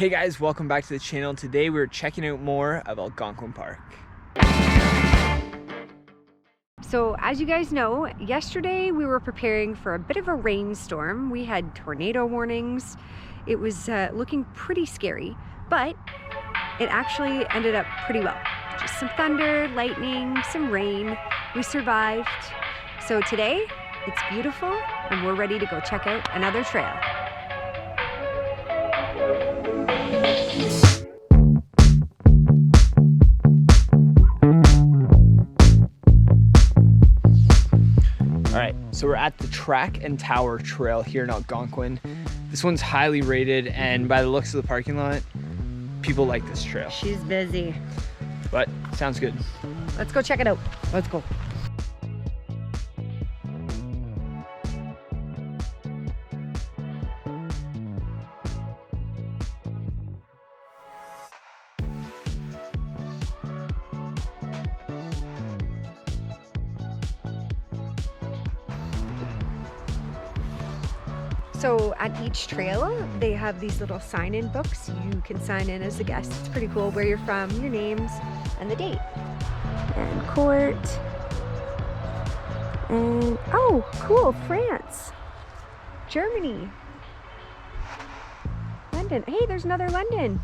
Hey guys, welcome back to the channel. Today we're checking out more of Algonquin Park. So as you guys know, yesterday we were preparing for a bit of a rainstorm. We had tornado warnings. It was looking pretty scary, but it actually ended up pretty well. Just some thunder, lightning, some rain. We survived. So today it's beautiful and we're ready to go check out another trail. Alright, so we're at the Track and Tower Trail here in Algonquin. This one's highly rated, and by the looks of the parking lot, people like this trail. She's busy. But sounds good. Let's go check it out. Let's go. So at each trail, they have these little sign-in books. You can sign in as a guest. It's pretty cool, where you're from, your names, and the date. And court. And, oh, cool, France. Germany. London. Hey, there's another London.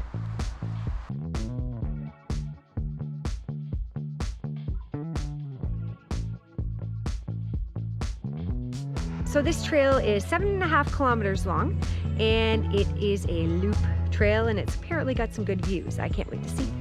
So this trail is 7.5 kilometers long, and it is a loop trail, and it's apparently got some good views. I can't wait to see.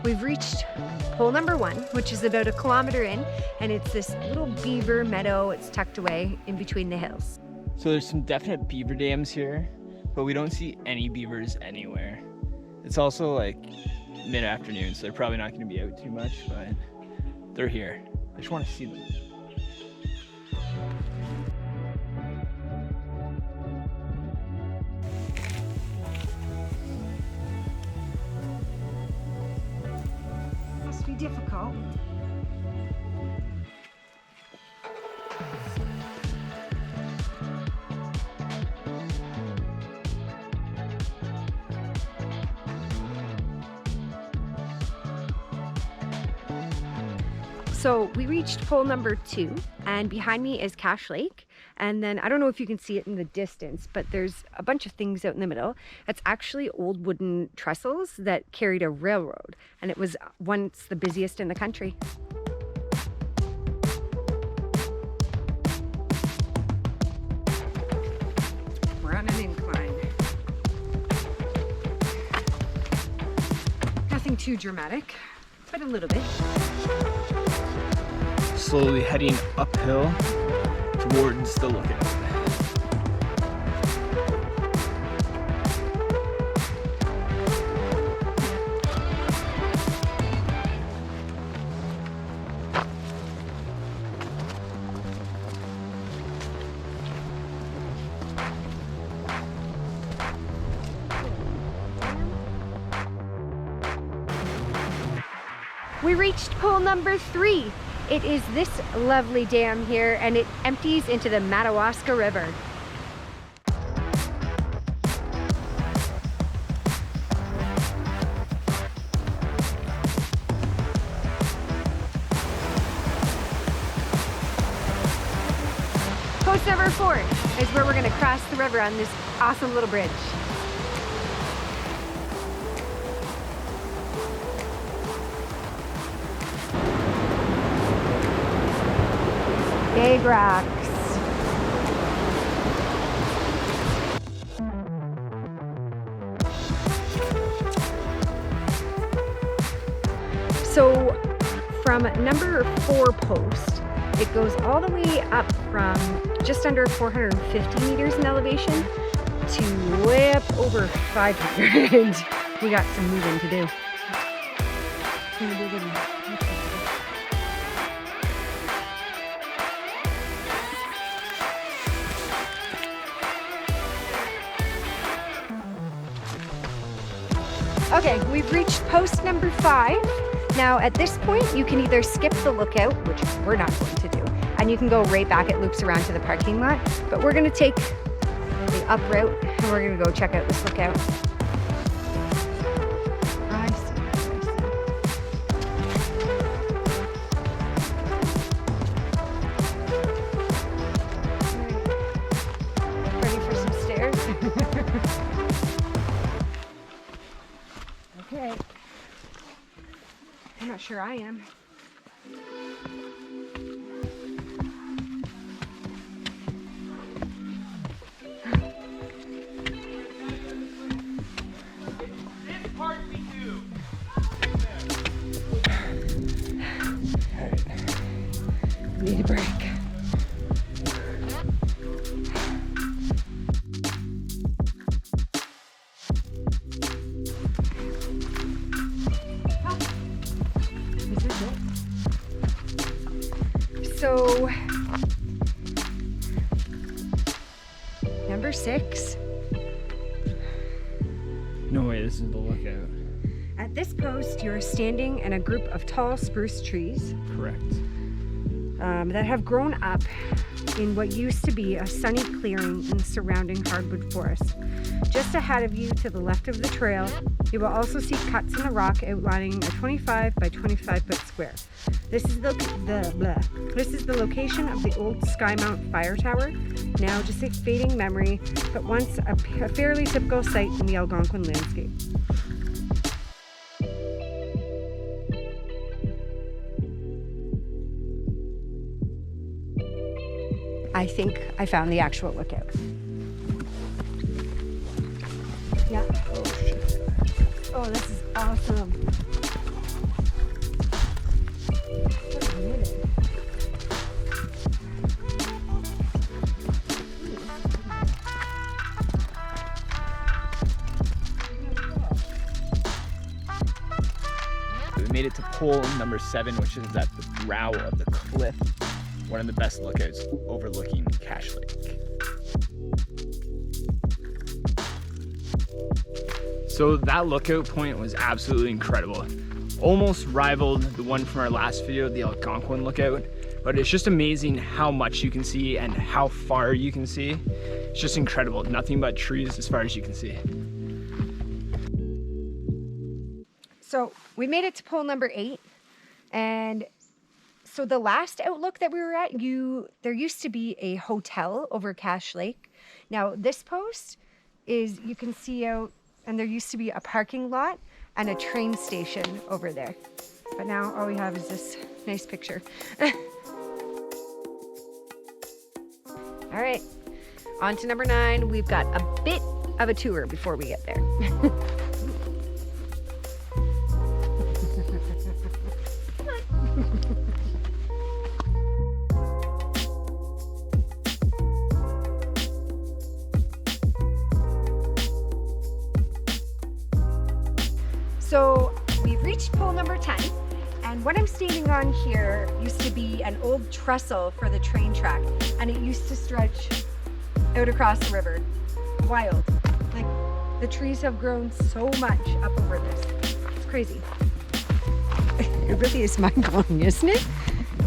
We've reached pole number 1, which is about 1 kilometer in, and it's this little beaver meadow. It's tucked away in between the hills. So there's some definite beaver dams here, but we don't see any beavers anywhere. It's also like mid-afternoon, so they're probably not going to be out too much, but they're here. I just want to see them. Must be difficult. So we reached pole number 2, and behind me is Cache Lake. And then I don't know if you can see it in the distance, but there's a bunch of things out in the middle. It's actually old wooden trestles that carried a railroad, and it was once the busiest in the country. We're on an incline. Nothing too dramatic, but a little bit. Slowly heading uphill towards the lookout. We reached pole number 3. It is this lovely dam here, and it empties into the Madawaska River. Post number 4 is where we're going to cross the river on this awesome little bridge. Big rocks. So from number 4 post, it goes all the way up from just under 450 meters in elevation to way up over 500. We got some moving to do. Okay, we've reached post number 5. Now at this point, you can either skip the lookout, which we're not going to do, and you can go right back. It loops around to the parking lot, but we're gonna take the up route and we're gonna go check out this lookout. I see. Ready for some stairs? Okay. I'm not sure I am. This part we do. Alright. Need a break. So, number 6. No way, this is the lookout. At this post, you're standing in a group of tall spruce trees Correct. that have grown up in what used to be a sunny clearing in the surrounding hardwood forest. Just ahead of you, to the left of the trail, you will also see cuts in the rock outlining a 25 by 25 foot square. This is the location of the old Skymount fire tower, now just a fading memory, but once a fairly typical site in the Algonquin landscape. I think I found the actual lookout. Yeah. Oh shit. Oh, this is awesome. We made it to pole number 7, which is at the brow of the cliff. One of the best lookouts overlooking Cache Lake. So that lookout point was absolutely incredible. Almost rivaled the one from our last video, the Algonquin lookout, but it's just amazing how much you can see and how far you can see. It's just incredible. Nothing but trees as far as you can see. So we made it to pole number 8, and so the last outlook that we were at, there used to be a hotel over Cache Lake. Now this post is, you can see out, and there used to be a parking lot and a train station over there. But now all we have is this nice picture. All right, on to number 9. We've got a bit of a tour before we get there. So we've reached pole number 10, and what I'm standing on here used to be an old trestle for the train track, and it used to stretch out across the river. Wild. Like, the trees have grown so much up over this. It's crazy. It really is mind-blowing, isn't it?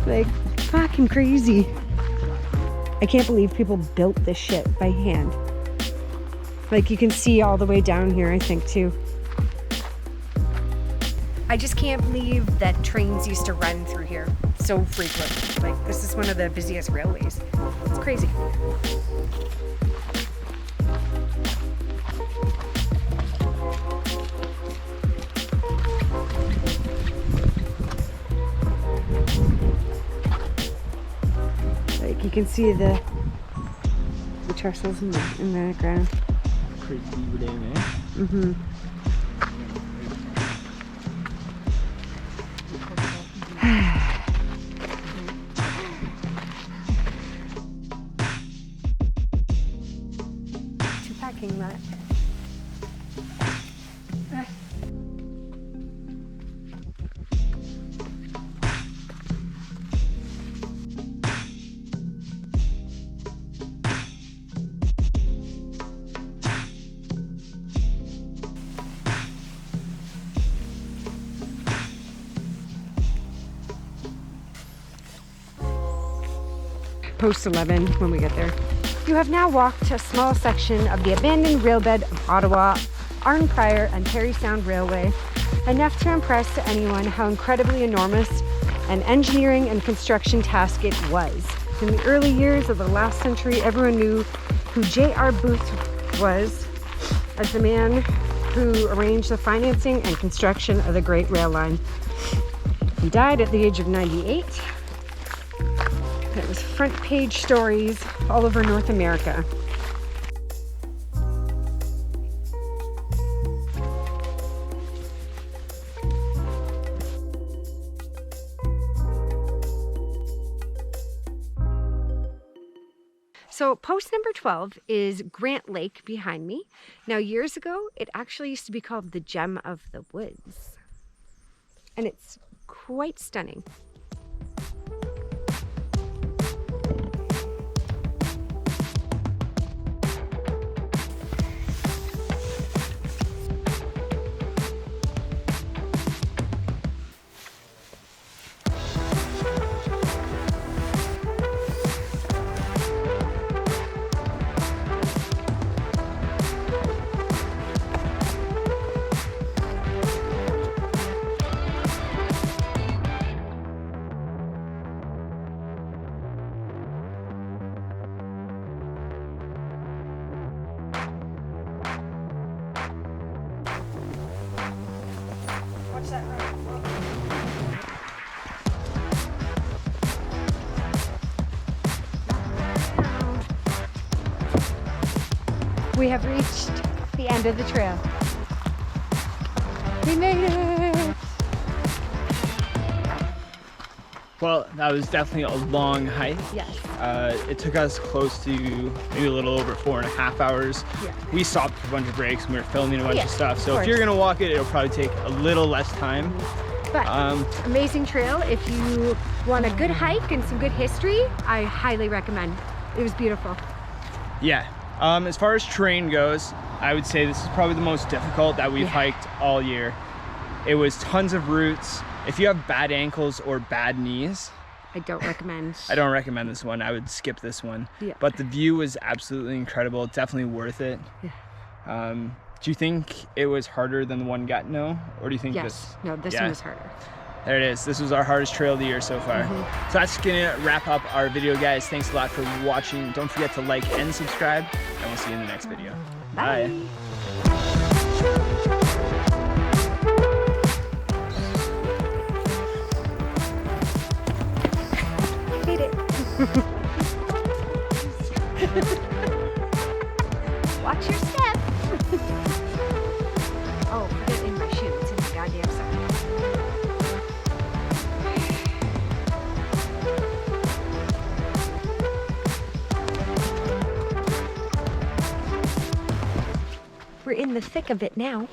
Like, fucking crazy. I can't believe people built this shit by hand. Like, you can see all the way down here, I think, too. I just can't believe that trains used to run through here so frequently. Like, this is one of the busiest railways. It's crazy. Like, you can see the trestles in the ground. Crazy beaver dam, eh? Mm-hmm. parking lot. Post 11 when we get there. You have now walked a small section of the abandoned railbed of Ottawa, Arnprior and Parry Sound Railway, enough to impress to anyone how incredibly enormous an engineering and construction task it was. In the early years of the last century, everyone knew who J.R. Booth was as the man who arranged the financing and construction of the Great Rail Line. He died at the age of 98. It was front page stories all over North America. So post number 12 is Grant Lake behind me. Now years ago, it actually used to be called the Gem of the Woods. And it's quite stunning. Watch that road. We have reached the end of the trail. We made it! Well, that was definitely a long hike. Yes. It took us close to maybe a little over 4.5 hours. Yeah. We stopped for a bunch of breaks and we were filming a bunch Yeah, of stuff. So of if you're course. gonna walk it, it'll probably take a little less time. But amazing trail. If you want a good hike and some good history, I highly recommend. It was beautiful. Yeah. As far as terrain goes, I would say this is probably the most difficult that we've hiked all year. It was tons of roots. If you have bad ankles or bad knees, I don't recommend. I don't recommend this one. I would skip this one. Yeah. But the view was absolutely incredible. Definitely worth it. Yeah. Do you think it was harder than the one Gatineau, or do you think Yes. this? No, this Yeah. one was harder. There it is. This was our hardest trail of the year so far. So that's gonna wrap up our video, guys. Thanks a lot for watching. Don't forget to like and subscribe, and we'll see you in the next video. Bye. Made it. Watch your step. Oh, put it in my shoe. It's in my goddamn sock. We're in the thick of it now.